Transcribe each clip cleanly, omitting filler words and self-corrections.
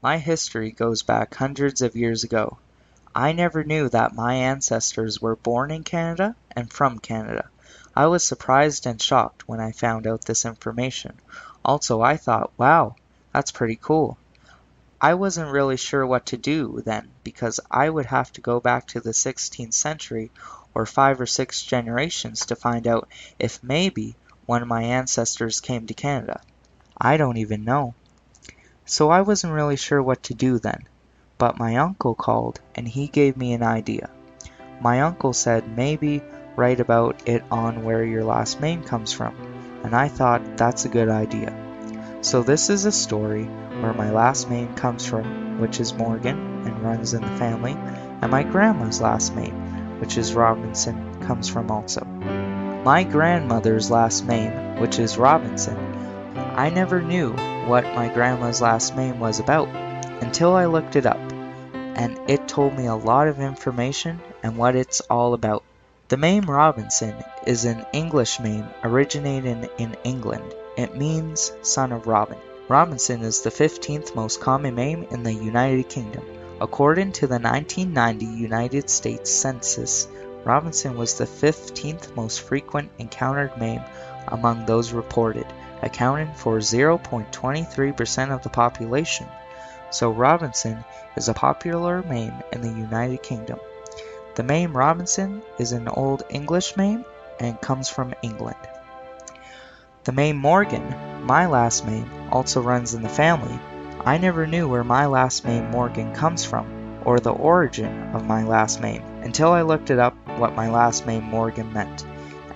My history goes back hundreds of years ago. I never knew that my ancestors were born in Canada and from Canada. I was surprised and shocked when I found out this information. Also, I thought, wow, that's pretty cool. I wasn't really sure what to do then because I would have to go back to the 16th century or 5 or 6 generations to find out if maybe one of my ancestors came to Canada. I don't even know. So I wasn't really sure what to do then. But my uncle called and he gave me an idea. My uncle said maybe write about it on where your last name comes from, and I thought that's a good idea. So this is a story where my last name comes from, which is Morgan and runs in the family, and my grandma's last name, which is Robinson, comes from also. My grandmother's last name, which is Robinson, I never knew what my grandma's last name was about until I looked it up, and it told me a lot of information and what it's all about. The name Robinson is an English name originating in England. It means son of Robin. Robinson is the 15th most common name in the United Kingdom. According to the 1990 United States Census, Robinson was the 15th most frequent encountered name among those reported, accounting for 0.23% of the population. So Robinson is a popular name in the United Kingdom. The name Robinson is an Old English name and comes from England. The name Morgan, my last name, also runs in the family. I never knew where my last name Morgan comes from, or the origin of my last name, until I looked it up what my last name Morgan meant.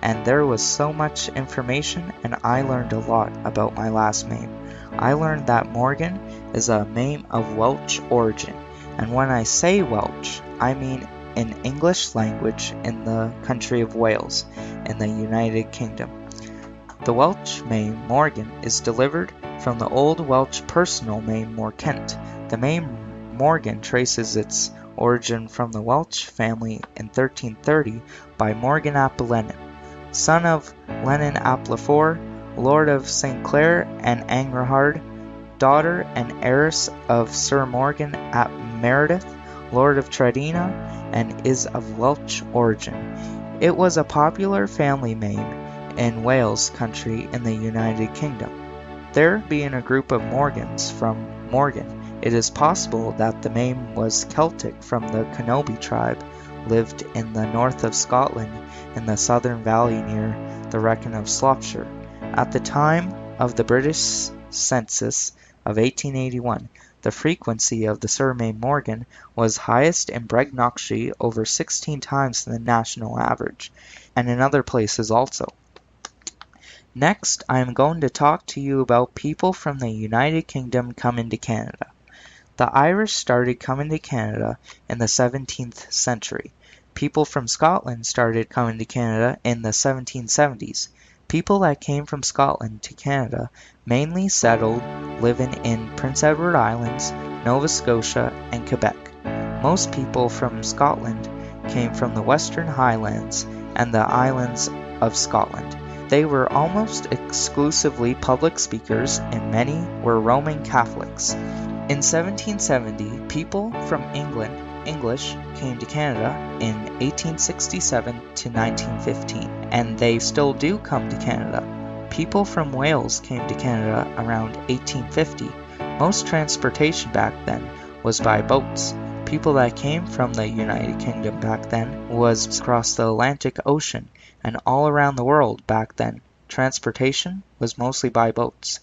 And there was so much information and I learned a lot about my last name. I learned that Morgan is a name of Welsh origin, and when I say Welsh, I mean in English language in the country of Wales in the United Kingdom. The Welsh name Morgan is derived from the Old Welsh personal name Morkent. The name Morgan traces its origin from the Welsh family in 1330 by Morgan ap Lennon, son of Lennon ap Lafleur, Lord of St. Clair and Angrahard, daughter and heiress of Sir Morgan ap Meredith, Lord of Tredena, and is of Welsh origin. It was a popular family name in Wales country in the United Kingdom. There being a group of Morgans from Morgan, it is possible that the name was Celtic from the Canobi tribe lived in the north of Scotland in the southern valley near the Wrekin of Shropshire. At the time of the British census of 1881, the frequency of the surname Morgan was highest in Brecknockshire, over 16 times the national average, and in other places also. Next, I am going to talk to you about people from the United Kingdom coming to Canada. The Irish started coming to Canada in the 17th century. People from Scotland started coming to Canada in the 1770s. People that came from Scotland to Canada mainly settled living in Prince Edward Islands, Nova Scotia, and Quebec. Most people from Scotland came from the Western Highlands and the islands of Scotland. They were almost exclusively public speakers and many were Roman Catholics. In 1770, people from English came to Canada in 1867 to 1915, and they still do come to Canada. People from Wales came to Canada around 1850. Most transportation back then was by boats. People that came from the United Kingdom back then was across the Atlantic Ocean, and all around the world back then, transportation was mostly by boats.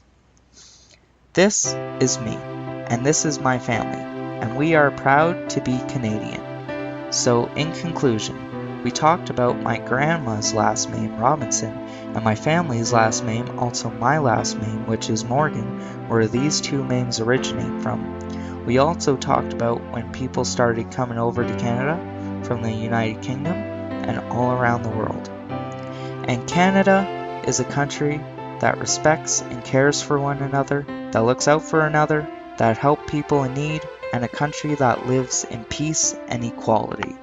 This is me, and this is my family, and we are proud to be Canadian. So in conclusion, we talked about my grandma's last name Robinson, and my family's last name, also my last name, which is Morgan, where these two names originate from. We also talked about when people started coming over to Canada from the United Kingdom and all around the world. And Canada is a country that respects and cares for one another, that looks out for another, that help people in need, and a country that lives in peace and equality.